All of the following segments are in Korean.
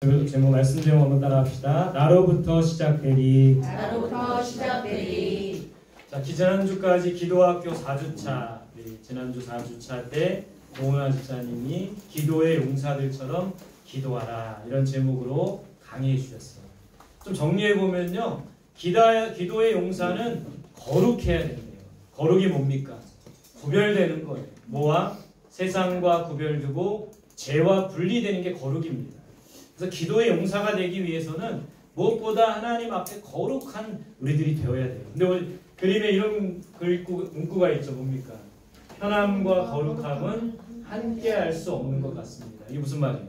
제목 말씀 제목 한번 따라합시다. 나로부터 시작되리. 나로부터 시작되리. 자, 지난주까지 기도학교 4주차, 지난주 4주차 때 고은아 집사님이 기도의 용사들처럼 기도하라 이런 제목으로 강의해 주셨어요. 좀 정리해 보면요, 기도의 용사는 거룩해야 된대요. 거룩이 뭡니까? 구별되는 거예요. 뭐와? 세상과 구별되고 죄와 분리되는 게 거룩입니다. 그래서 기도의 용사가 되기 위해서는 무엇보다 하나님 앞에 거룩한 우리들이 되어야 돼요. 근데 오늘 그림에 이런 문구가 있죠. 뭡니까? 편함과 거룩함은 함께할 수 없는 것 같습니다. 이게 무슨 말이에요?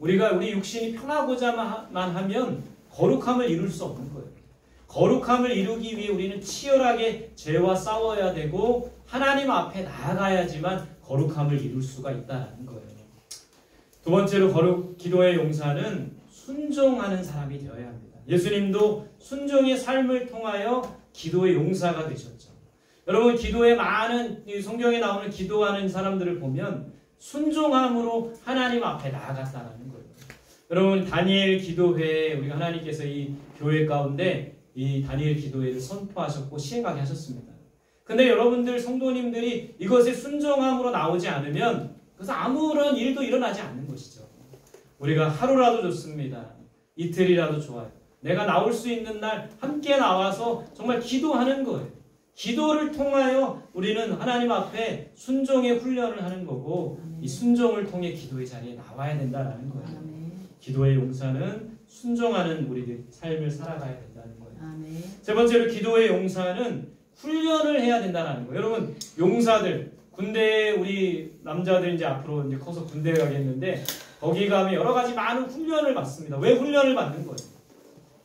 우리 육신이 편하고자만 하면 거룩함을 이룰 수 없는 거예요. 거룩함을 이루기 위해 우리는 치열하게 죄와 싸워야 되고 하나님 앞에 나아가야지만 거룩함을 이룰 수가 있다는 거예요. 두 번째로 기도의 용사는 순종하는 사람이 되어야 합니다. 예수님도 순종의 삶을 통하여 기도의 용사가 되셨죠. 여러분, 기도에 많은 성경에 나오는 기도하는 사람들을 보면 순종함으로 하나님 앞에 나아갔다는 거예요. 여러분, 다니엘 기도회에 우리가 하나님께서 이 교회 가운데 이 다니엘 기도회를 선포하셨고 시행하게 하셨습니다. 근데 여러분들 성도님들이 이것에 순종함으로 나오지 않으면 그래서 아무런 일도 일어나지 않는 것이죠. 우리가 하루라도 좋습니다. 이틀이라도 좋아요. 내가 나올 수 있는 날 함께 나와서 정말 기도하는 거예요. 기도를 통하여 우리는 하나님 앞에 순종의 훈련을 하는 거고 이 순종을 통해 기도의 자리에 나와야 된다는 거예요. 기도의 용사는 순종하는 우리들 삶을 살아가야 된다는 거예요. 세 번째로 기도의 용사는 훈련을 해야 된다는 거예요. 여러분, 용사들 군대에 우리 남자들 이제 앞으로 이제 커서 군대에 가겠는데 거기 가면 여러 가지 많은 훈련을 받습니다. 왜 훈련을 받는 거예요?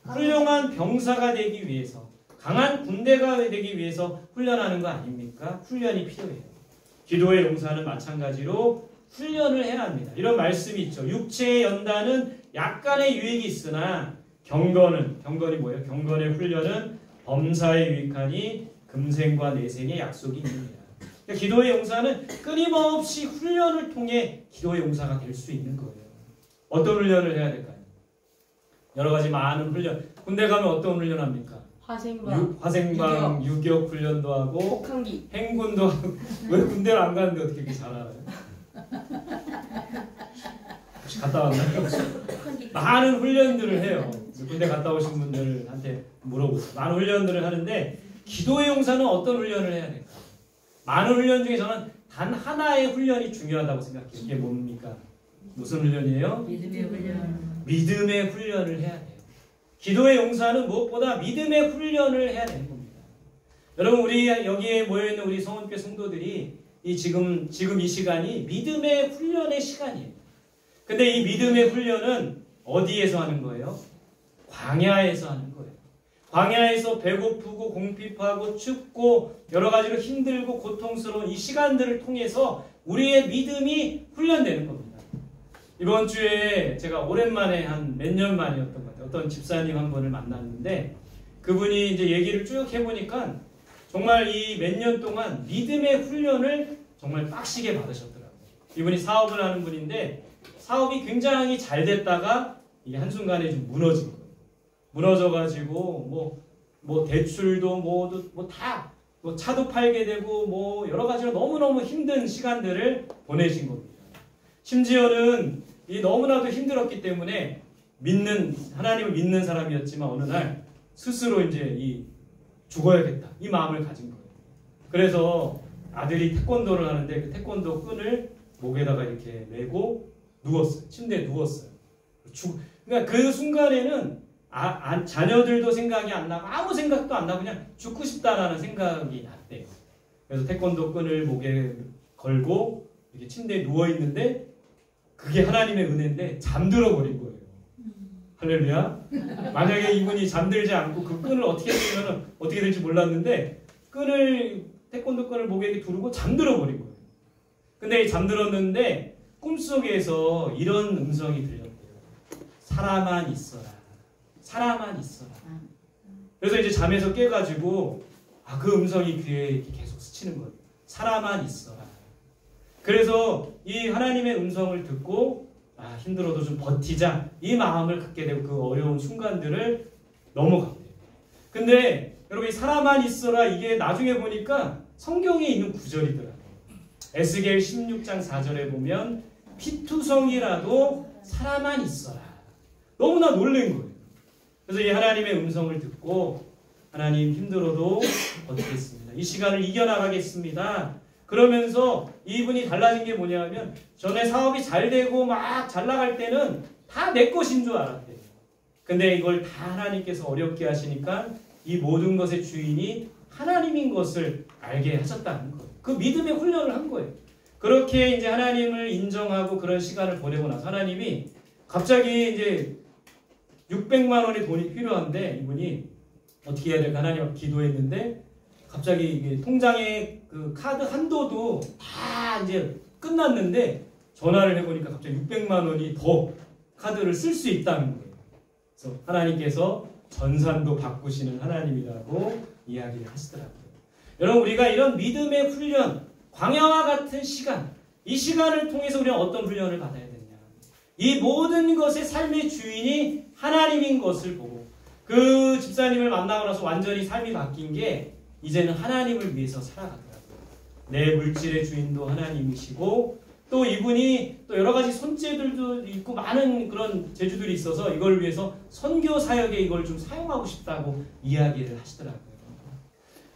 훌륭한 병사가 되기 위해서, 강한 군대가 되기 위해서 훈련하는 거 아닙니까? 훈련이 필요해요. 기도의 용사는 마찬가지로 훈련을 해야 합니다. 이런 말씀이 있죠. 육체의 연단은 약간의 유익이 있으나 경건이 뭐예요? 경건의 훈련은 범사에 유익하니 금생과 내생의 약속이 있습니다. 기도의 용사는 끊임없이 훈련을 통해 기도의 용사가 될 수 있는 거예요. 어떤 훈련을 해야 될까요? 여러 가지 많은 훈련. 군대 가면 어떤 훈련 합니까? 화생방, 유격 훈련도 하고 혹한기, 행군도 하고. 왜 군대를 안 가는데 어떻게 이렇게 잘 알아요? 혹시 갔다 왔나요? 많은 훈련들을 해요. 군대 갔다 오신 분들한테 물어보세요. 많은 훈련들을 하는데 기도의 용사는 어떤 훈련을 해야 될까? 많은 훈련 중에 저는 단 하나의 훈련이 중요하다고 생각해요. 이게 뭡니까? 무슨 훈련이에요? 믿음의 훈련. 믿음의 훈련을 해야 돼요. 기도의 용사는 무엇보다 믿음의 훈련을 해야 되는 겁니다. 여러분, 우리 여기에 모여있는 우리 성원교회 성도들이 지금 이 시간이 믿음의 훈련의 시간이에요. 근데 이 믿음의 훈련은 어디에서 하는 거예요? 광야에서 하는 거예요. 광야에서 배고프고 공핍하고 춥고 여러 가지로 힘들고 고통스러운 이 시간들을 통해서 우리의 믿음이 훈련되는 겁니다. 이번 주에 제가 오랜만에 한 몇 년 만이었던 것 같아요. 어떤 집사님 한 분을 만났는데 그분이 이제 얘기를 쭉 해보니까 정말 이 몇 년 동안 믿음의 훈련을 정말 빡시게 받으셨더라고요. 이분이 사업을 하는 분인데 사업이 굉장히 잘 됐다가 이게 한순간에 좀 무너진 거예요. 무너져가지고 뭐 대출도 다 차도 팔게 되고 여러 가지로 너무너무 힘든 시간들을 보내신 겁니다. 심지어는 이 너무나도 힘들었기 때문에 하나님을 믿는 사람이었지만 어느 날 스스로 이제 죽어야겠다 이 마음을 가진 거예요. 그래서 아들이 태권도를 하는데 그 태권도 끈을 목에다가 이렇게 메고 누웠어요. 침대에 누웠어요. 그러니까 그 순간에는 자녀들도 생각이 안 나고 아무 생각도 안 나고 그냥 죽고 싶다라는 생각이 났대요. 그래서 태권도 끈을 목에 걸고 이렇게 침대에 누워있는데 그게 하나님의 은혜인데 잠들어 버린 거예요. 할렐루야. 만약에 이분이 잠들지 않고 그 끈을 어떻게 될지 몰랐는데 태권도 끈을 목에 두르고 잠들어 버린 거예요. 근데 잠들었는데 꿈속에서 이런 음성이 들렸대요. 살아만 있어라. 살아만 있어라. 그래서 이제 잠에서 깨가지고 그 음성이 귀에 계속 스치는 거예요. 살아만 있어라. 그래서 이 하나님의 음성을 듣고 힘들어도 좀 버티자 이 마음을 갖게 되고 그 어려운 순간들을 넘어가게 돼요. 근데 여러분 이 사람만 있어라 이게 나중에 보니까 성경에 있는 구절이더라고요. 에스겔 16장 4절에 보면 피투성이라도 사람만 있어라. 너무나 놀란 거예요. 그래서 이 하나님의 음성을 듣고 하나님 힘들어도 버티겠습니다. 이 시간을 이겨나가겠습니다. 그러면서 이분이 달라진 게 뭐냐면 전에 사업이 잘 되고 막 잘 나갈 때는 다 내 것인 줄 알았대요. 근데 이걸 다 하나님께서 어렵게 하시니까 이 모든 것의 주인이 하나님인 것을 알게 하셨다는 거예요. 그 믿음의 훈련을 한 거예요. 그렇게 이제 하나님을 인정하고 그런 시간을 보내고 나서 하나님이 갑자기 이제 600만 원의 돈이 필요한데 이분이 어떻게 해야 될까 하나님 앞에 기도했는데 갑자기 이게 통장에 그 카드 한도도 다 이제 끝났는데 전화를 해보니까 갑자기 600만 원이 더 카드를 쓸 수 있다는 거예요. 그래서 하나님께서 전산도 바꾸시는 하나님이라고 이야기를 하시더라고요. 여러분 우리가 이런 믿음의 훈련, 광야와 같은 시간, 이 시간을 통해서 우리는 어떤 훈련을 받아야 되냐. 이 모든 것의 삶의 주인이 하나님인 것을 보고 그 집사님을 만나고 나서 완전히 삶이 바뀐 게 이제는 하나님을 위해서 살아가더라고요. 내 물질의 주인도 하나님이시고 또 이분이 또 여러 가지 손재들도 있고 많은 그런 재주들이 있어서 이걸 위해서 선교 사역에 이걸 좀 사용하고 싶다고 이야기를 하시더라고요.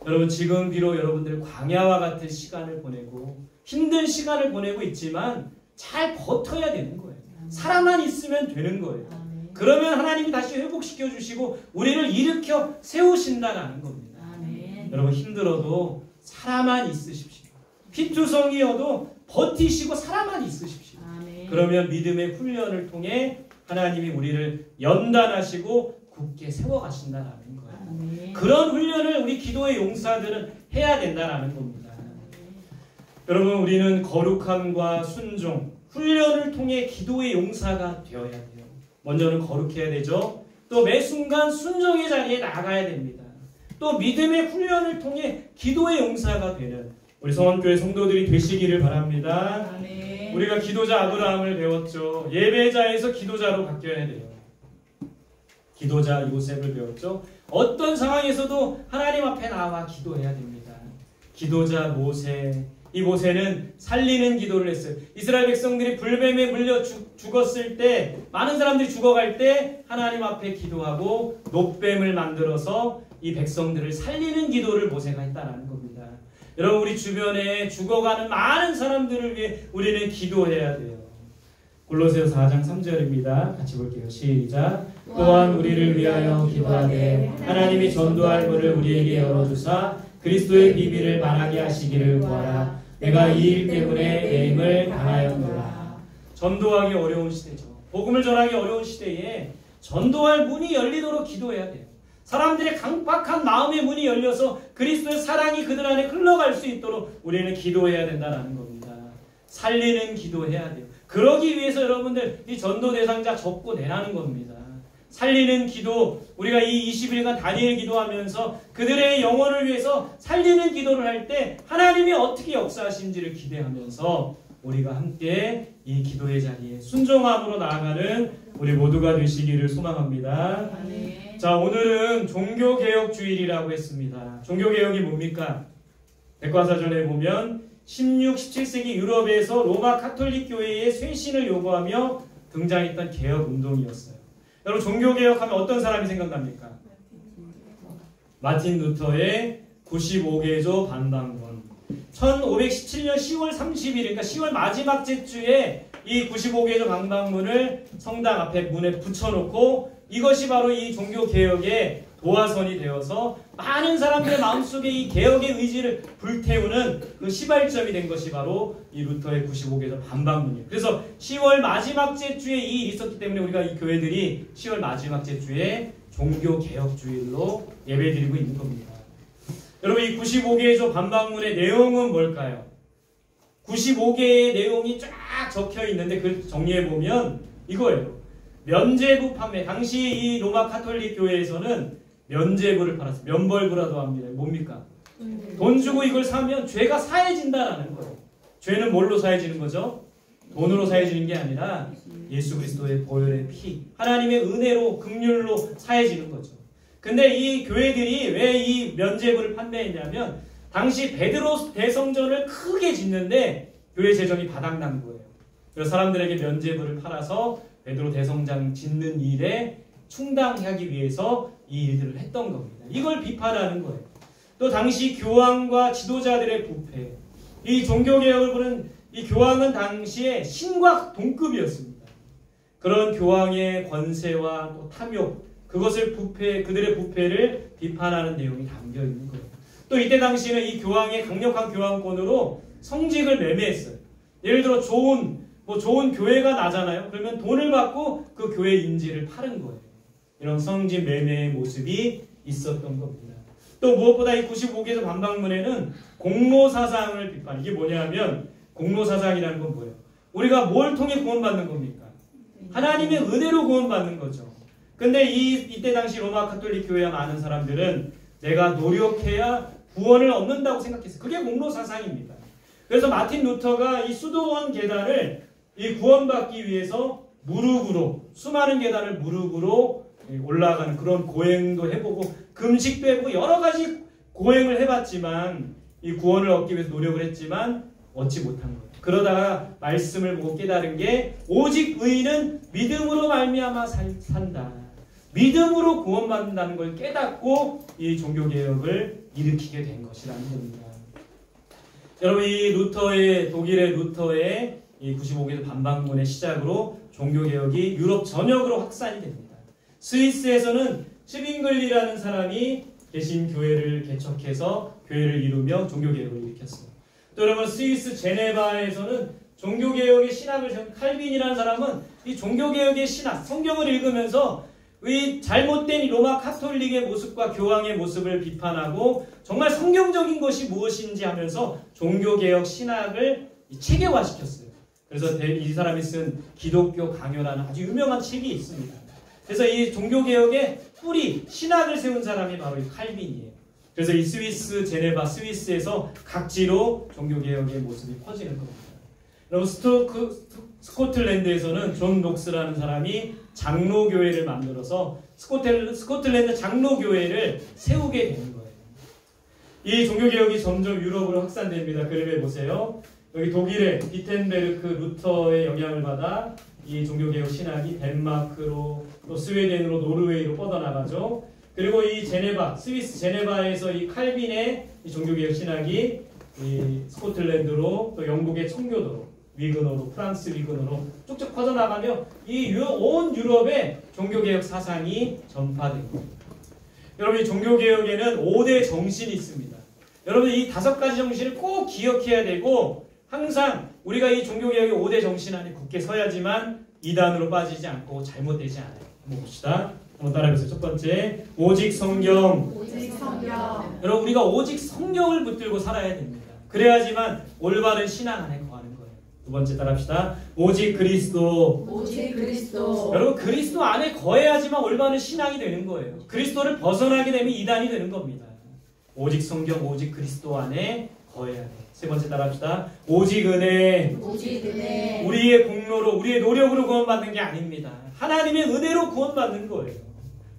여러분 지금 비록 여러분들 광야와 같은 시간을 보내고 힘든 시간을 보내고 있지만 잘 버텨야 되는 거예요. 살아만 있으면 되는 거예요. 그러면 하나님이 다시 회복시켜 주시고 우리를 일으켜 세우신다는 겁니다. 여러분 힘들어도 살아만 있으십시오. 피투성이어도 버티시고 살아만 있으십시오. 그러면 믿음의 훈련을 통해 하나님이 우리를 연단하시고 굳게 세워가신다는 거예요. 그런 훈련을 우리 기도의 용사들은 해야 된다는 겁니다. 여러분 우리는 거룩함과 순종, 훈련을 통해 기도의 용사가 되어야 돼요. 먼저는 거룩해야 되죠. 또 매 순간 순종의 자리에 나가야 됩니다. 또 믿음의 훈련을 통해 기도의 용사가 되는 우리 성원교회 성도들이 되시기를 바랍니다. 아멘. 우리가 기도자 아브라함을 배웠죠. 예배자에서 기도자로 바뀌어야 돼요. 기도자 요셉을 배웠죠. 어떤 상황에서도 하나님 앞에 나와 기도해야 됩니다. 기도자 모세, 이 모세는 살리는 기도를 했어요. 이스라엘 백성들이 불뱀에 물려 죽었을 때, 많은 사람들이 죽어갈 때 하나님 앞에 기도하고 놋뱀을 만들어서 이 백성들을 살리는 기도를 모세가 했다는 겁니다. 여러분 우리 주변에 죽어가는 많은 사람들을 위해 우리는 기도해야 돼요. 골로새서 4장 3절입니다. 같이 볼게요. 시작. 또한 우리를 위하여 기도하되 하나님이 전도할 문을 우리에게 열어주사 그리스도의 비밀을 말하게 하시기를 구하라. 내가 이 일 때문에 내 힘을 다하였노라. 전도하기 어려운 시대죠. 복음을 전하기 어려운 시대에 전도할 문이 열리도록 기도해야 돼요. 사람들의 강박한 마음의 문이 열려서 그리스도의 사랑이 그들 안에 흘러갈 수 있도록 우리는 기도해야 된다는 겁니다. 살리는 기도해야 돼요. 그러기 위해서 여러분들 이 전도 대상자 적고 내라는 겁니다. 살리는 기도, 우리가 이 20일간 다니엘 기도하면서 그들의 영혼을 위해서 살리는 기도를 할 때 하나님이 어떻게 역사하신지를 기대하면서 우리가 함께 이 기도의 자리에 순종함으로 나아가는 우리 모두가 되시기를 소망합니다. 아멘. 자, 오늘은 종교개혁 주일이라고 했습니다. 종교개혁이 뭡니까? 백과사전에 보면 16, 17세기 유럽에서 로마 카톨릭 교회의 쇄신을 요구하며 등장했던 개혁 운동이었어요. 여러분 종교개혁하면 어떤 사람이 생각납니까? 마틴 루터의 95개조 반방문. 1517년 10월 30일, 그러니까 10월 마지막 주에 이 95개조 반방문을 성당 앞에 문에 붙여놓고 이것이 바로 이 종교개혁의 도화선이 되어서 많은 사람들의 마음속에 이 개혁의 의지를 불태우는 그 시발점이 된 것이 바로 이 루터의 95개조 반방문이에요. 그래서 10월 마지막 주에 이 일이 있었기 때문에 우리가 이 교회들이 10월 마지막 주에 종교개혁주일로 예배드리고 있는 겁니다. 여러분 이 95개조 반방문의 내용은 뭘까요? 95개의 내용이 쫙 적혀 있는데 그걸 정리해보면 이거예요. 면죄부 판매. 당시 이 로마 카톨릭 교회에서는 면죄부를 팔았어요. 면벌부라도 합니다. 뭡니까? 돈 주고 이걸 사면 죄가 사해진다라는 거예요. 죄는 뭘로 사해지는 거죠? 돈으로 사해지는 게 아니라 예수 그리스도의 보혈의 피, 하나님의 은혜로 긍휼로 사해지는 거죠. 근데 이 교회들이 왜 이 면죄부를 판매했냐면 당시 베드로 대성전을 크게 짓는데 교회 재정이 바닥난 거예요. 그래서 사람들에게 면죄부를 팔아서 베드로 대성장 짓는 일에 충당하기 위해서 이 일들을 했던 겁니다. 이걸 비판하는 거예요. 또 당시 교황과 지도자들의 부패, 이 종교개혁을 보는 이 교황은 당시에 신과 동급이었습니다. 그런 교황의 권세와 또 탐욕, 그것을 그들의 부패를 비판하는 내용이 담겨 있는 거예요. 또 이때 당시에는 이 교황의 강력한 교황권으로 성직을 매매했어요. 예를 들어 좋은 교회가 나잖아요. 그러면 돈을 받고 그 교회 인지를 파는 거예요. 이런 성직 매매의 모습이 있었던 겁니다. 또 무엇보다 이 95개서 반박문에는 공로사상을 비판. 이게 뭐냐면 공로사상이라는 건 뭐예요? 우리가 뭘 통해 구원받는 겁니까? 하나님의 은혜로 구원받는 거죠. 근데 이때 당시 로마 가톨릭 교회와 많은 사람들은 내가 노력해야 구원을 얻는다고 생각했어요. 그게 공로사상입니다. 그래서 마틴 루터가 이 수도원 계단을 이 구원받기 위해서 무릎으로, 수많은 계단을 무릎으로 올라가는 그런 고행도 해보고 금식도 해보고 여러 가지 고행을 해봤지만 이 구원을 얻기 위해서 노력을 했지만 얻지 못한 거예요. 그러다가 말씀을 보고 깨달은 게 오직 의인은 믿음으로 말미암아 산다. 믿음으로 구원받는다는 걸 깨닫고 이 종교개혁을 일으키게 된 것이라는 겁니다. 여러분 이 독일의 루터의 이 95개서 반박문의 시작으로 종교개혁이 유럽 전역으로 확산이 됩니다. 스위스에서는 슈빙글리라는 사람이 개신 교회를 개척해서 교회를 이루며 종교개혁을 일으켰어요. 또 여러분 스위스 제네바에서는 종교개혁의 신학을 칼빈이라는 사람은 이 종교개혁의 신학, 성경을 읽으면서 이 잘못된 로마 카톨릭의 모습과 교황의 모습을 비판하고 정말 성경적인 것이 무엇인지 하면서 종교개혁 신학을 체계화시켰어요. 그래서 이 사람이 쓴 기독교 강요라는 아주 유명한 책이 있습니다. 그래서 이 종교개혁의 뿌리, 신학을 세운 사람이 바로 이 칼빈이에요. 그래서 이 스위스, 제네바, 스위스에서 각지로 종교개혁의 모습이 퍼지는 겁니다. 여러분 스코틀랜드에서는 존 녹스라는 사람이 장로교회를 만들어서 스코틀랜드 장로교회를 세우게 되는 거예요. 이 종교개혁이 점점 유럽으로 확산됩니다. 그림에 보세요. 여기 독일의 비텐베르크 루터의 영향을 받아 이 종교개혁 신학이 덴마크로 또 스웨덴으로 노르웨이로 뻗어나가죠. 그리고 이 제네바, 스위스 제네바에서 이 칼빈의 이 종교개혁 신학이 이 스코틀랜드로 또 영국의 청교도로 위근어로 프랑스 위근어로 쭉쭉 퍼져나가며 이 온 유럽에 종교개혁 사상이 전파된 겁니다. 여러분 이 종교개혁에는 5대 정신이 있습니다. 여러분 이 5가지 정신을 꼭 기억해야 되고 항상 우리가 이 종교개혁의 5대 정신 안에 굳게 서야지만 이단으로 빠지지 않고 잘못되지 않아요. 한번 봅시다. 한번 따라해보세요. 첫 번째, 오직 성경. 오직 성경. 여러분 우리가 오직 성경을 붙들고 살아야 됩니다. 그래야지만 올바른 신앙 안에 거하는 거예요. 두 번째 따라합시다. 오직 그리스도. 오직 그리스도. 여러분 그리스도 안에 거해야지만 올바른 신앙이 되는 거예요. 그리스도를 벗어나게 되면 이단이 되는 겁니다. 오직 성경, 오직 그리스도 안에 거해야 돼요. 세 번째 따라합시다. 오직 은혜. 오직 은혜. 우리의 공로로, 우리의 노력으로 구원받는 게 아닙니다. 하나님의 은혜로 구원받는 거예요.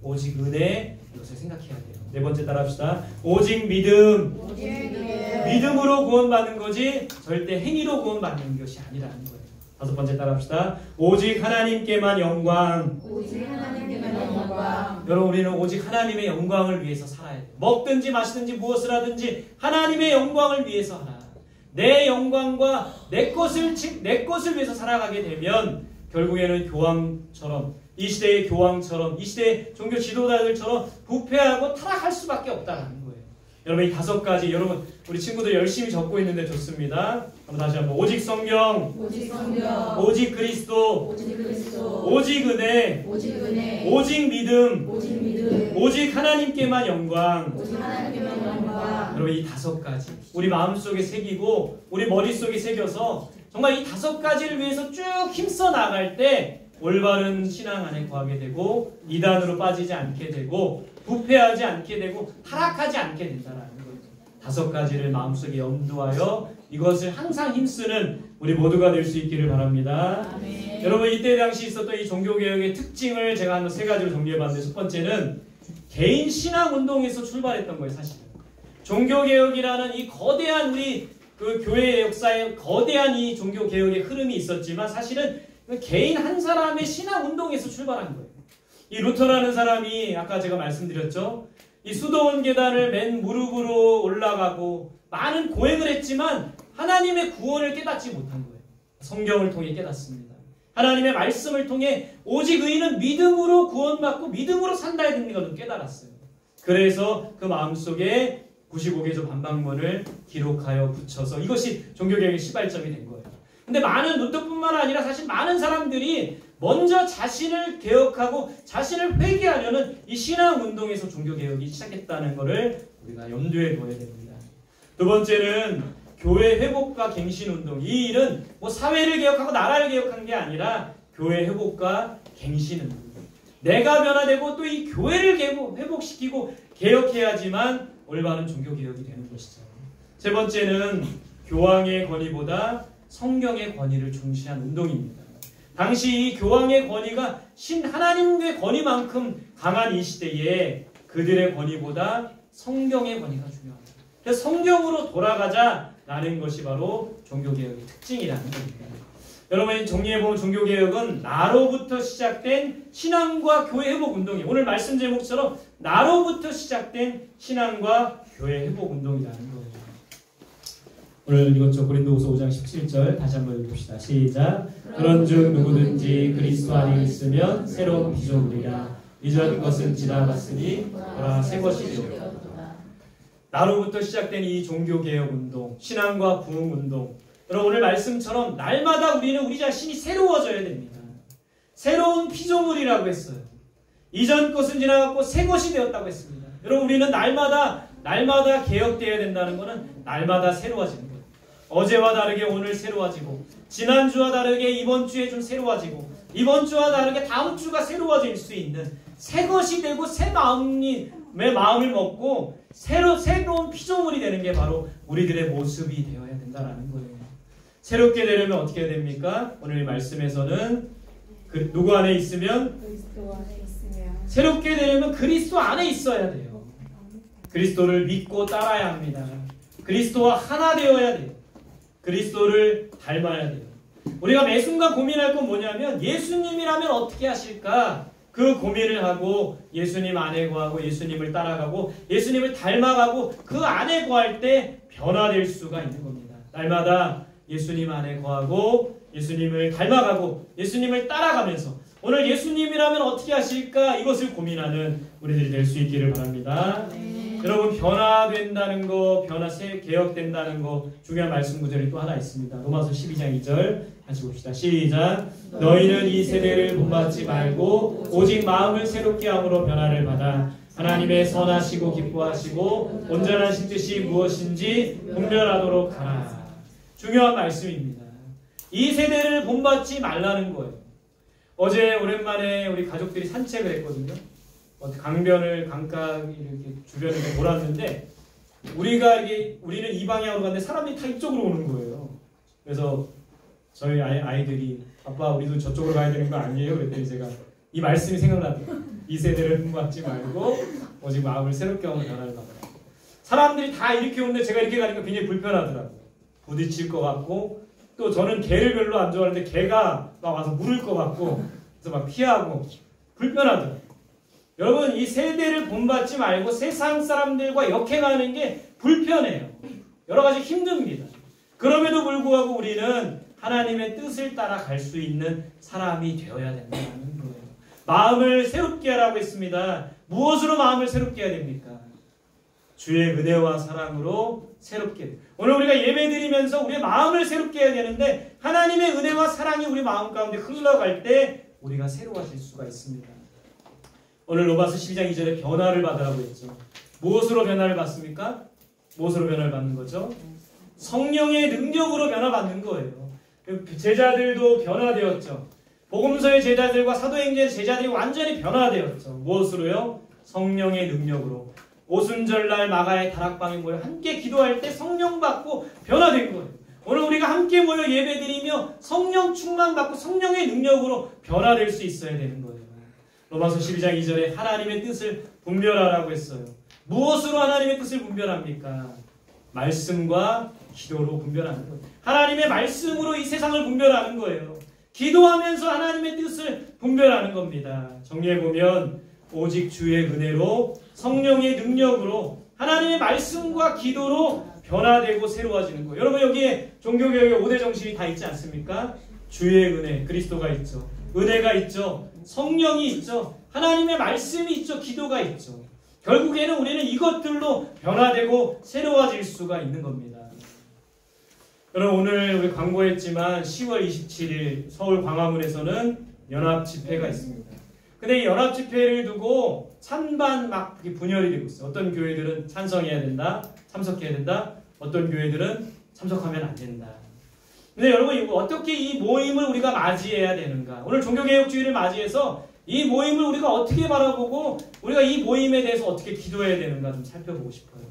오직 은혜, 이것을 생각해야 돼요. 네 번째 따라합시다. 오직 믿음. 오직 믿음. 믿음으로 구원받는 거지 절대 행위로 구원받는 것이 아니라는 거예요. 다섯 번째 따라합시다. 오직 하나님께만 영광. 오직 하나님께만 영광. 여러분 우리는 오직 하나님의 영광을 위해서 살아야 돼요. 먹든지 마시든지 무엇을 하든지 하나님의 영광을 위해서 하라. 내 영광과 내 것을 위해서 살아가게 되면 결국에는 교황처럼 이 시대의 교황처럼 이 시대의 종교 지도자들처럼 부패하고 타락할 수밖에 없다는 거예요. 여러분 이 5가지 여러분 우리 친구들 열심히 적고 있는데 좋습니다. 한번 다시 한번 오직 성경, 오직 성경. 오직 그리스도, 오직 그리스도. 오직 은혜, 오직 은혜. 오직 믿음, 오직 믿음. 오직 하나님께만 영광. 오직 하나님께만 영광. 여러분 이 5가지 우리 마음속에 새기고 우리 머릿속에 새겨서 정말 이 5가지를 위해서 쭉 힘써 나갈 때 올바른 신앙 안에 거하게 되고 이단으로 빠지지 않게 되고 부패하지 않게 되고 타락하지 않게 된다는 거죠. 5가지를 마음속에 염두하여 이것을 항상 힘쓰는 우리 모두가 될 수 있기를 바랍니다. 아멘. 여러분, 이때 당시 있었던 이 종교개혁의 특징을 제가 한 3가지로 정리해봤는데, 첫 번째는 개인 신앙운동에서 출발했던 거예요. 사실은 종교개혁이라는 이 거대한 우리 그 교회의 역사에 거대한 이 종교개혁의 흐름이 있었지만, 사실은 개인 한 사람의 신앙운동에서 출발한 거예요. 이 루터라는 사람이 아까 제가 말씀드렸죠. 이 수도원 계단을 맨 무릎으로 올라가고 많은 고행을 했지만 하나님의 구원을 깨닫지 못한 거예요. 성경을 통해 깨닫습니다. 하나님의 말씀을 통해 오직 의인은 믿음으로 구원받고 믿음으로 산다 했는 것을 깨달았어요. 그래서 그 마음속에 95개조 반박문을 기록하여 붙여서 이것이 종교개혁의 시발점이 된 거예요. 근데 많은 루터뿐만 아니라 사실 많은 사람들이 먼저 자신을 개혁하고 자신을 회개하려는 이 신앙운동에서 종교개혁이 시작했다는 것을 우리가 염두에 둬야 됩니다. 두 번째는 교회 회복과 갱신운동. 이 일은 뭐 사회를 개혁하고 나라를 개혁한 게 아니라 교회 회복과 갱신운동. 내가 변화되고 또 이 교회를 회복시키고 개혁해야지만 올바른 종교개혁이 되는 것이죠. 세 번째는 교황의 권위보다 성경의 권위를 중시한 운동입니다. 당시 이 교황의 권위가 하나님의 권위만큼 강한 이 시대에 그들의 권위보다 성경의 권위가 중요합니다. 그래서 성경으로 돌아가자라는 것이 바로 종교개혁의 특징이라는 겁니다. 여러분, 정리해보면 종교개혁은 나로부터 시작된 신앙과 교회 회복 운동이에요. 오늘 말씀 제목처럼 나로부터 시작된 신앙과 교회 회복 운동이라는 거예요. 오늘 읽었죠. 고린도후서 5장 17절 다시 한번 읽읍시다. 시작. 그런즉 누구든지 그리스도 안에 있으면 새로운 피조물이라. 이전 것은 지나갔으니 보라 새 것이 되었도다. 나로부터 시작된 이 종교개혁 운동, 신앙과 부흥 운동. 여러분, 오늘 말씀처럼 날마다 우리는 우리 자신이 새로워져야 됩니다. 새로운 피조물이라고 했어요. 이전 것은 지나갔고 새 것이 되었다고 했습니다. 여러분, 우리는 날마다 개혁되어야 된다는 것은 날마다 새로워지는 거예요. 어제와 다르게 오늘 새로워지고, 지난주와 다르게 이번 주에 좀 새로워지고, 이번 주와 다르게 다음 주가 새로워질 수 있는 새 것이 되고 새 마음을 먹고 새로운 피조물이 되는 게 바로 우리들의 모습이 되어야 된다는 거예요. 새롭게 되려면 어떻게 해야 됩니까? 오늘 말씀에서는 누구 안에 있으면? 그리스도 안에 있으면. 새롭게 되려면 그리스도 안에 있어야 돼요. 그리스도를 믿고 따라야 합니다. 그리스도와 하나 되어야 돼요. 그리스도를 닮아야 돼요. 우리가 매 순간 고민할 건 뭐냐면 예수님이라면 어떻게 하실까? 그 고민을 하고 예수님 안에 거하고 예수님을 따라가고 예수님을 닮아가고 그 안에 거할 때 변화될 수가 있는 겁니다. 날마다 예수님 안에 거하고 예수님을 닮아가고 예수님을 따라가면서 오늘 예수님이라면 어떻게 하실까? 이것을 고민하는 우리들이 될 수 있기를 바랍니다. 여러분, 변화된다는 거, 개혁된다는 거 중요한 말씀 구절이 또 하나 있습니다. 로마서 12장 2절 같이 봅시다. 시작. 너희는 이 세대를 본받지 말고 오직 마음을 새롭게 함으로 변화를 받아 하나님의 선하시고 기뻐하시고 온전하신 뜻이 무엇인지 분별하도록 하라. 중요한 말씀입니다. 이 세대를 본받지 말라는 거예요. 어제 오랜만에 우리 가족들이 산책을 했거든요. 강변을 강가 이렇게 주변을 돌았는데 우리는 이 방향으로 갔는데 사람들이 다 이쪽으로 오는 거예요. 그래서 저희 아이들이 아빠 우리도 저쪽으로 가야 되는 거 아니에요? 그랬더니 제가 이 말씀이 생각나더라고요. 이 세대를 본받지 말고 오직 마음을 새롭게 하면 변화를 받아라. 사람들이 다 이렇게 오는데 제가 이렇게 가니까 굉장히 불편하더라고요. 부딪힐 것 같고 또 저는 개를 별로 안 좋아하는데 개가 막 와서 물을 것 같고 그래서 막 피하고 불편하더라고요. 여러분, 이 세대를 본받지 말고 세상 사람들과 역행하는 게 불편해요. 여러 가지 힘듭니다. 그럼에도 불구하고 우리는 하나님의 뜻을 따라 갈 수 있는 사람이 되어야 된다는 거예요. 마음을 새롭게 하라고 했습니다. 무엇으로 마음을 새롭게 해야 됩니까? 주의 은혜와 사랑으로 새롭게. 오늘 우리가 예배드리면서 우리의 마음을 새롭게 해야 되는데 하나님의 은혜와 사랑이 우리 마음 가운데 흘러갈 때 우리가 새로워질 수가 있습니다. 오늘 로마서 12장 2절에 변화를 받으라고 했죠. 무엇으로 변화를 받습니까? 무엇으로 변화를 받는 거죠? 성령의 능력으로 변화받는 거예요. 제자들도 변화되었죠. 복음서의 제자들과 사도행전의 제자들이 완전히 변화되었죠. 무엇으로요? 성령의 능력으로. 오순절날 마가의 다락방에 모여 함께 기도할 때 성령 받고 변화된 거예요. 오늘 우리가 함께 모여 예배드리며 성령 충만 받고 성령의 능력으로 변화될 수 있어야 되는 거예요. 로마서 12장 2절에 하나님의 뜻을 분별하라고 했어요. 무엇으로 하나님의 뜻을 분별합니까? 말씀과 기도로 분별하는 거예요. 하나님의 말씀으로 이 세상을 분별하는 거예요. 기도하면서 하나님의 뜻을 분별하는 겁니다. 정리해보면 오직 주의 은혜로 성령의 능력으로 하나님의 말씀과 기도로 변화되고 새로워지는 거예요. 여러분 여기에 종교개혁의 5대 정신이 다 있지 않습니까? 주의 은혜, 그리스도가 있죠. 은혜가 있죠. 성령이 있죠. 하나님의 말씀이 있죠. 기도가 있죠. 결국에는 우리는 이것들로 변화되고 새로워질 수가 있는 겁니다. 여러분 오늘 우리 광고했지만 10월 27일 서울 광화문에서는 연합 집회가 있습니다. 근데 이 연합 집회를 두고 찬반 막 분열이 되고 있어요. 어떤 교회들은 찬성해야 된다, 참석해야 된다. 어떤 교회들은 참석하면 안 된다. 근데 여러분 어떻게 이 모임을 우리가 맞이해야 되는가? 오늘 종교개혁주의를 맞이해서 이 모임을 우리가 어떻게 바라보고 우리가 이 모임에 대해서 어떻게 기도해야 되는가 좀 살펴보고 싶어요.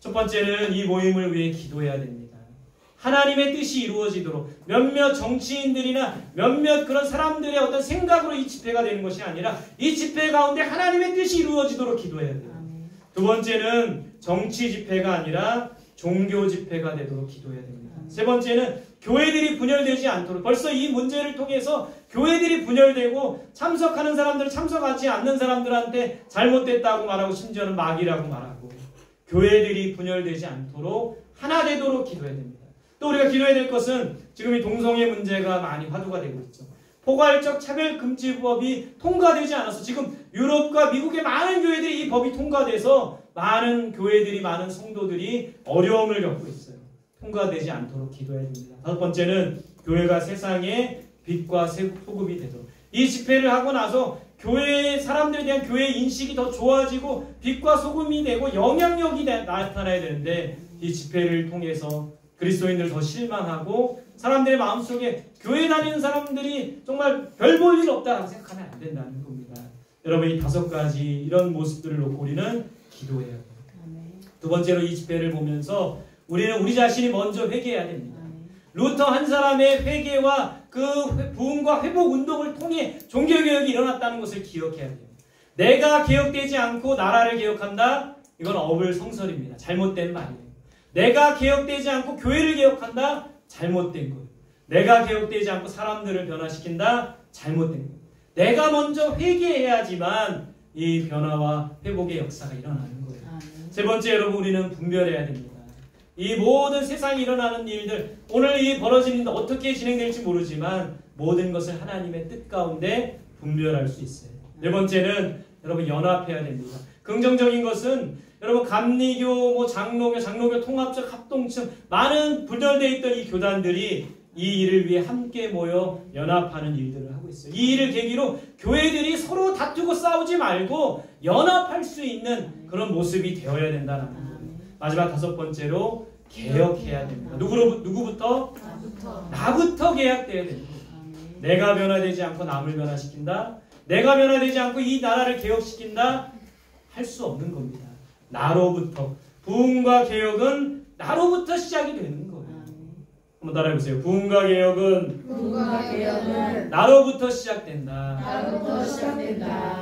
첫 번째는 이 모임을 위해 기도해야 됩니다. 하나님의 뜻이 이루어지도록 몇몇 정치인들이나 몇몇 그런 사람들의 어떤 생각으로 이 집회가 되는 것이 아니라 이 집회 가운데 하나님의 뜻이 이루어지도록 기도해야 돼요. 두 번째는 정치 집회가 아니라 종교 집회가 되도록 기도해야 됩니다. 세 번째는 교회들이 분열되지 않도록 벌써 이 문제를 통해서 교회들이 분열되고 참석하는 사람들 참석하지 않는 사람들한테 잘못됐다고 말하고 심지어는 마귀라고 말하고 교회들이 분열되지 않도록 하나 되도록 기도해야 됩니다. 또 우리가 기도해야 될 것은 지금 이 동성애 문제가 많이 화두가 되고 있죠. 포괄적 차별금지법이 통과되지 않아서 지금 유럽과 미국의 많은 교회들이 이 법이 통과돼서 많은 교회들이 많은 성도들이 어려움을 겪고 있어요. 통과되지 않도록 기도해야 됩니다. 다섯 번째는 교회가 세상의 빛과 소금이 되도록 이 집회를 하고 나서 교회 사람들에 대한 교회 인식이 더 좋아지고 빛과 소금이 되고 영향력이 나타나야 되는데 이 집회를 통해서 그리스도인들 더 실망하고 사람들의 마음속에 교회 다니는 사람들이 정말 별 볼 일 없다라고 생각하면 안 된다는 겁니다. 여러분 이 다섯 가지 이런 모습들을 놓고 우리는 기도해야 돼요. 두 번째로 이 집회를 보면서 우리는 우리 자신이 먼저 회개해야 됩니다. 루터 한 사람의 회개와 그 부흥과 회복 운동을 통해 종교개혁이 일어났다는 것을 기억해야 돼요. 내가 개혁되지 않고 나라를 개혁한다? 이건 어불성설입니다. 잘못된 말이에요. 내가 개혁되지 않고 교회를 개혁한다? 잘못된 거예요. 내가 개혁되지 않고 사람들을 변화시킨다? 잘못된 거예요. 내가 먼저 회개해야지만 이 변화와 회복의 역사가 일어나는 거예요. 세 번째 여러분 우리는 분별해야 됩니다. 이 모든 세상에 일어나는 일들 오늘 이 벌어지는 일들 어떻게 진행될지 모르지만 모든 것을 하나님의 뜻 가운데 분별할 수 있어요. 네 번째는 여러분 연합해야 됩니다. 긍정적인 것은 여러분 감리교, 장로교 통합적 합동층 많은 분열되어 있던 이 교단들이 이 일을 위해 함께 모여 연합하는 일들을 하고 있어요. 이 일을 계기로 교회들이 서로 다투고 싸우지 말고 연합할 수 있는 그런 모습이 되어야 된다는 거예요. 마지막 다섯 번째로 개혁해야 됩니다. 누구부터? 나부터 개혁돼야 됩니다. 내가 변화되지 않고 남을 변화시킨다. 내가 변화되지 않고 이 나라를 개혁시킨다. 할 수 없는 겁니다. 나로부터. 부흥과 개혁은 나로부터 시작이 되는 거예요. 한번 따라해보세요. 부흥과 개혁은 나로부터 시작된다.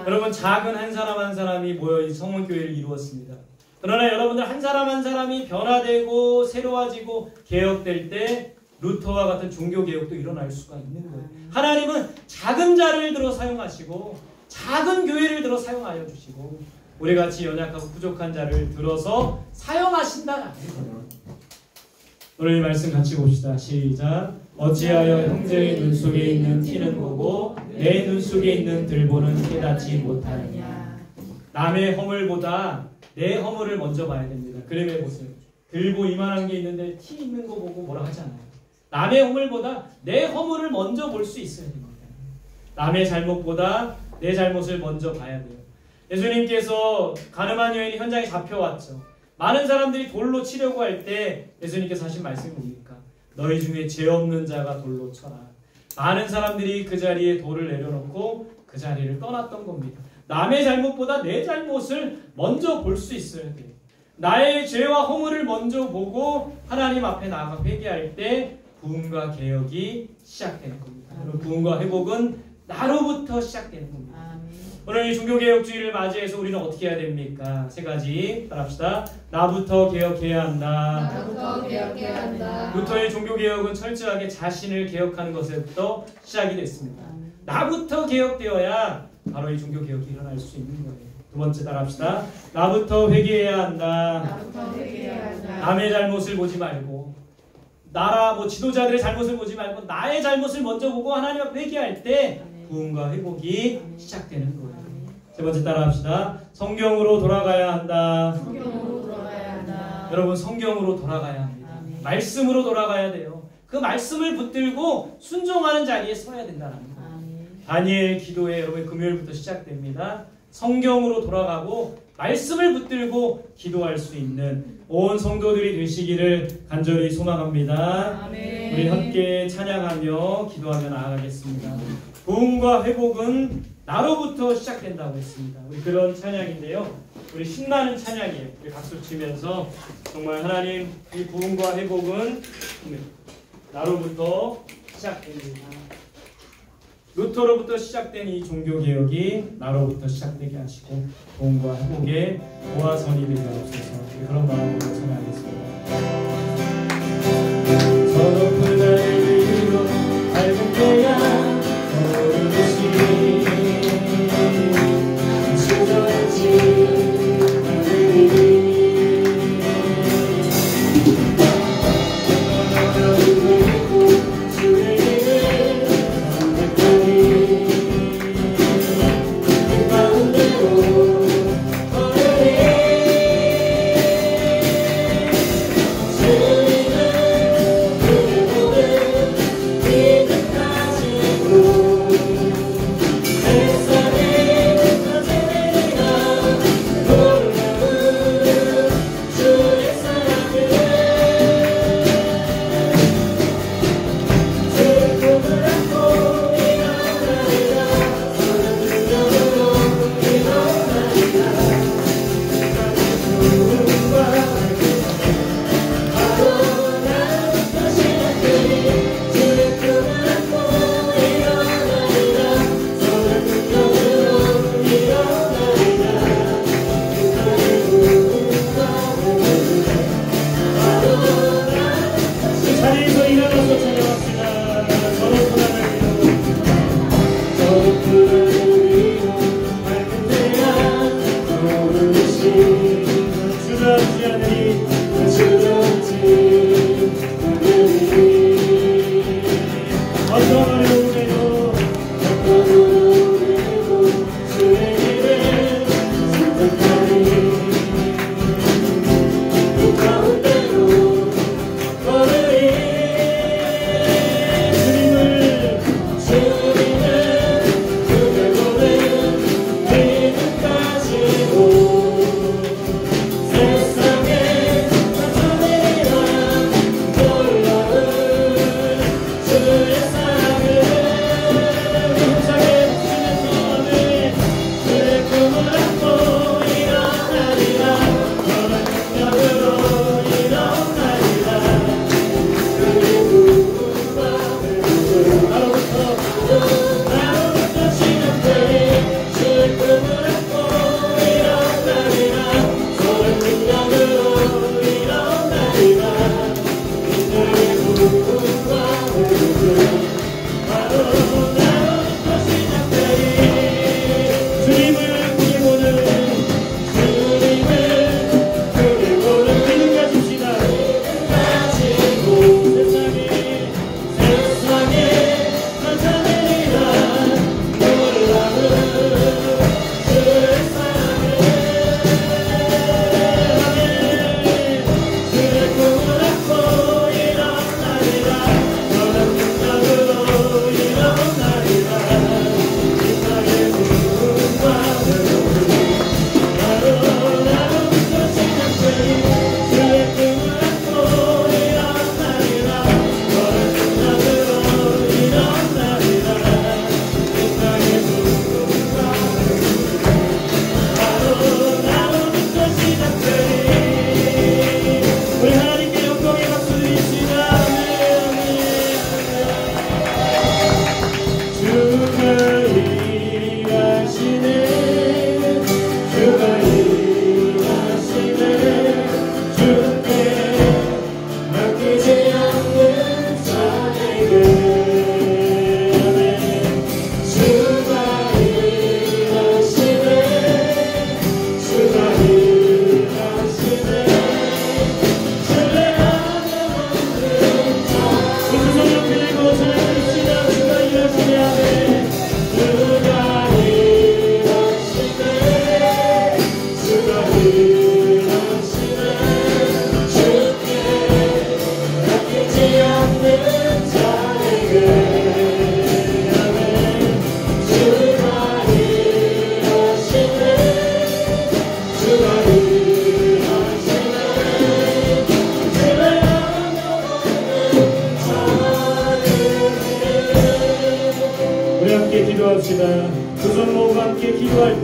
여러분 작은 한 사람 한 사람이 모여 이 성원교회를 이루었습니다. 그러나 여러분들 한 사람이 변화되고 새로워지고 개혁될 때 루터와 같은 종교개혁도 일어날 수가 있는 거예요. 하나님은 작은 자를 들어 사용하시고 작은 교회를 들어 사용하여 주시고 우리같이 연약하고 부족한 자를 들어서 사용하신다는 거예요. 오늘 이 말씀 같이 봅시다. 시작. 어찌하여 형제의 눈 속에 있는 티는 보고 내 눈 속에 있는 들보는 깨닫지 못하느냐. 남의 허물보다 내 허물을 먼저 봐야 됩니다. 그림에 보세요. 들보 이만한 게 있는데 티 있는 거 보고 뭐라 하지 않아요. 남의 허물보다 내 허물을 먼저 볼 수 있어야 됩니다. 남의 잘못보다 내 잘못을 먼저 봐야 돼요. 예수님께서 가늠한 여인이 현장에 잡혀왔죠. 많은 사람들이 돌로 치려고 할 때 예수님께서 하신 말씀이 뭡니까? 너희 중에 죄 없는 자가 돌로 쳐라. 많은 사람들이 그 자리에 돌을 내려놓고 그 자리를 떠났던 겁니다. 남의 잘못보다 내 잘못을 먼저 볼 수 있어야 돼요. 나의 죄와 허물을 먼저 보고 하나님 앞에 나아가 회개할 때 부흥과 개혁이 시작되는 겁니다. 여러분, 부흥과 회복은 나로부터 시작되는 겁니다. 오늘 이 종교개혁주의를 맞이해서 우리는 어떻게 해야 됩니까? 세 가지 따라합시다. 나부터 개혁해야 한다. 나부터 개혁해야 한다. 루터의 종교개혁은 철저하게 자신을 개혁하는 것에부터 시작이 됐습니다. 나부터 개혁되어야 바로 이 종교개혁이 일어날 수 있는 거예요. 두 번째 따라합시다. 나부터 회개해야 한다. 나부터 회개해야 한다. 남의 잘못을 보지 말고 나라 지도자들의 잘못을 보지 말고 나의 잘못을 먼저 보고 하나님 앞에 회개할 때 부흥과 회복이 시작되는 거예요. 세 번째 따라합시다. 성경으로 돌아가야 한다. 성경으로 돌아가야 한다. 여러분, 성경으로 돌아가야 합니다. 말씀으로 돌아가야 돼요. 그 말씀을 붙들고 순종하는 자리에 서야 된다는 거예요. 다니엘 기도회 여러분 금요일부터 시작됩니다. 성경으로 돌아가고 말씀을 붙들고 기도할 수 있는 온 성도들이 되시기를 간절히 소망합니다. 아멘. 우리 함께 찬양하며 기도하며 나아가겠습니다. 부흥과 회복은 나로부터 시작된다고 했습니다. 우리 그런 찬양인데요. 우리 신나는 찬양이에요. 우리 박수 치면서 정말 하나님 이 부흥과 회복은 나로부터 시작됩니다. 루터로부터 시작된 이 종교개혁이 나로부터 시작되게 하시고 부흥과 회복의 보화선이 되게 하옵소서. 그런 마음으로 찬양하겠습니다. 저 높은 하늘 위로 밝은 태양 오르듯이 주저앉은 하늘이 주의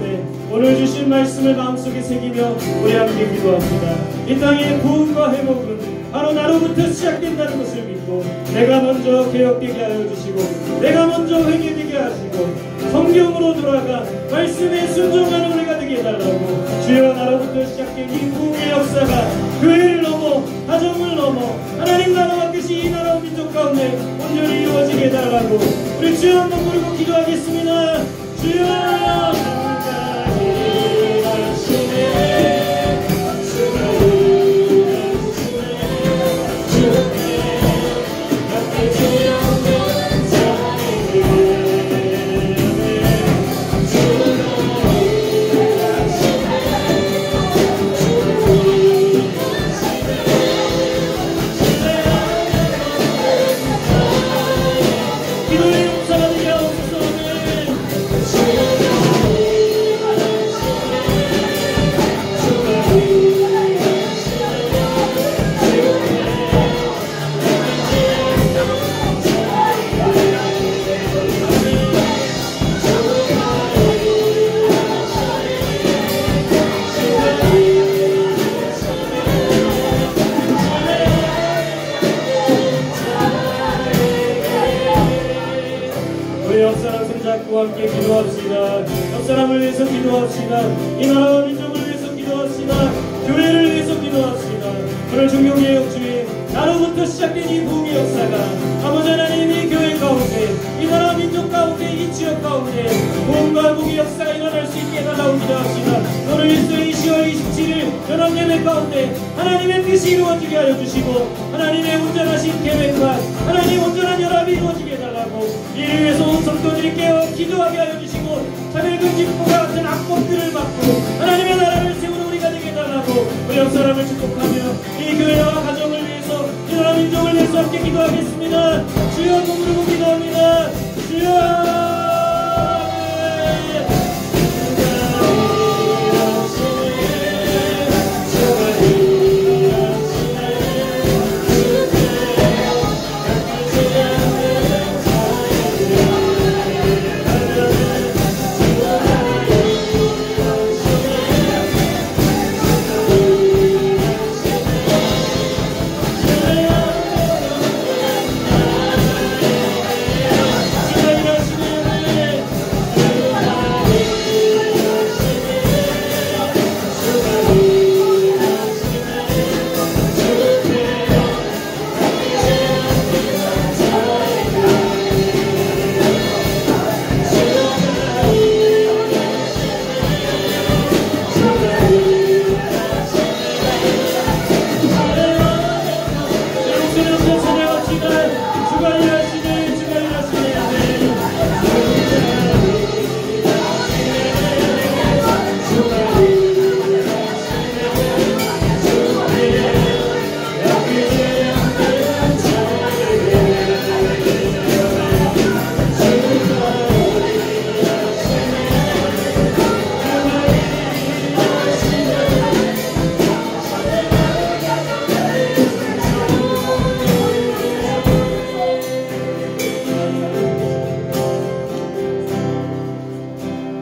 가운데 오늘 주신 말씀을 마음속에 새기며 우리 함께 기도합니다. 이 땅의 부흥과 회복은 바로 나로부터 시작된다는 것을 믿고 내가 먼저 개혁되게 하여 주시고 내가 먼저 회개되게 하시고 성경으로 돌아가 말씀에 순종하는 우리가 되게 해달라고 주여 나로부터 시작된 이 부흥의 역사가 교회를 넘어 가정을 넘어 하나님 나라와 뜻이 이 나라와 민족 가운데 온전히 이루어지게 해달라고 우리 주여 한번 부르고 기도하겠습니다. 주여 함께 기도합시다. 옆사람을 위해서 기도합시다. 이 나라와 민족을 위해서 기도합시다. 교회를 위해서 기도합시다. 오늘 종교개혁주의 나로부터 시작된 이 부흥의 역사가 아버지 하나님이 교회 가운데 이 나라 민족 가운데 이 지역 가운데 부흥과 회복의 역사가 일어날 수 있게 해달라고 기도합시다. 오늘 일수의 10월 27일 연합예배 가운데 하나님의 뜻이 이루어지게 하여 주시고 하나님의 온전하신 계획과 하나님의 온전한 연합이 이루어지게 해달라고 이를 위해서 온 성도들이 깨어 기도하게 하여 주시고 차별금 집보가 같은 악법들을 막고 하나님의 나라를 세우는 우리가 되게 해달라고 우리 옆사람을 축복하며 이 교회와 가정을 위해서 이 나라 민족을 위해서 함께 기도하겠습니다. 주여 부르고 기도합니다. 주여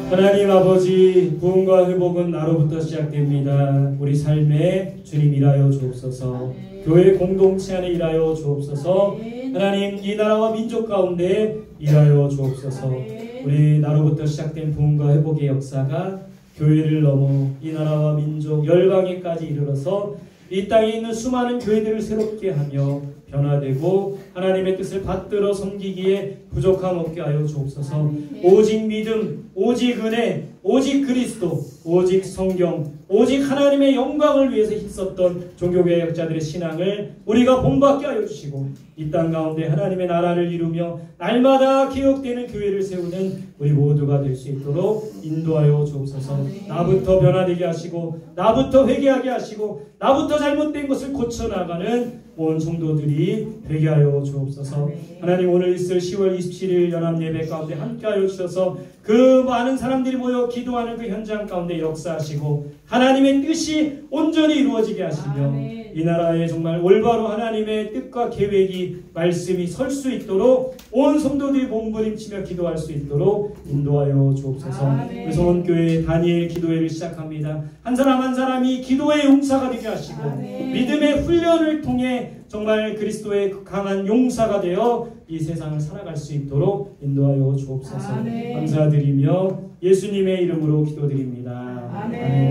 하나님 아버지 부흥과 회복은 나로부터 시작됩니다. 우리 삶에 주님 일하여 주옵소서. 교회 공동체 안에 일하여 주옵소서. 하나님 이 나라와 민족 가운데 일하여 주옵소서. 우리 나로부터 시작된 부흥과 회복의 역사가 교회를 넘어 이 나라와 민족 열방에까지 이르러서 이 땅에 있는 수많은 교회들을 새롭게 하며 변화되고 하나님의 뜻을 받들어 섬기기에 부족함 없게 하여 주옵소서. 오직 믿음, 오직 은혜, 오직 그리스도, 오직 성경, 오직 하나님의 영광을 위해서 힘썼던 종교개혁자들의 신앙을 우리가 본받게 하여 주시고 이 땅 가운데 하나님의 나라를 이루며 날마다 개혁되는 교회를 세우는 우리 모두가 될 수 있도록 인도하여 주옵소서. 나부터 변화되게 하시고 나부터 회개하게 하시고 나부터 잘못된 것을 고쳐나가는 온 성도들이 되게 하여 주옵소서. 하나님 오늘 있을 10월 27일 연합예배 가운데 함께하여 주셔서 그 많은 사람들이 모여 기도하는 그 현장 가운데 역사하시고 하나님의 뜻이 온전히 이루어지게 하시며 이 나라에 정말 올바로 하나님의 뜻과 계획이 말씀이 설 수 있도록 온 성도들이 몸부림치며 기도할 수 있도록 인도하여 주옵소서. 그래서 온 교회 다니엘 기도회를 시작합니다. 한 사람 한 사람이 기도의 용사가 되게 하시고 믿음의 훈련을 통해 정말 그리스도의 강한 용사가 되어 이 세상을 살아갈 수 있도록 인도하여 주옵소서. 감사드리며 예수님의 이름으로 기도드립니다. 아멘.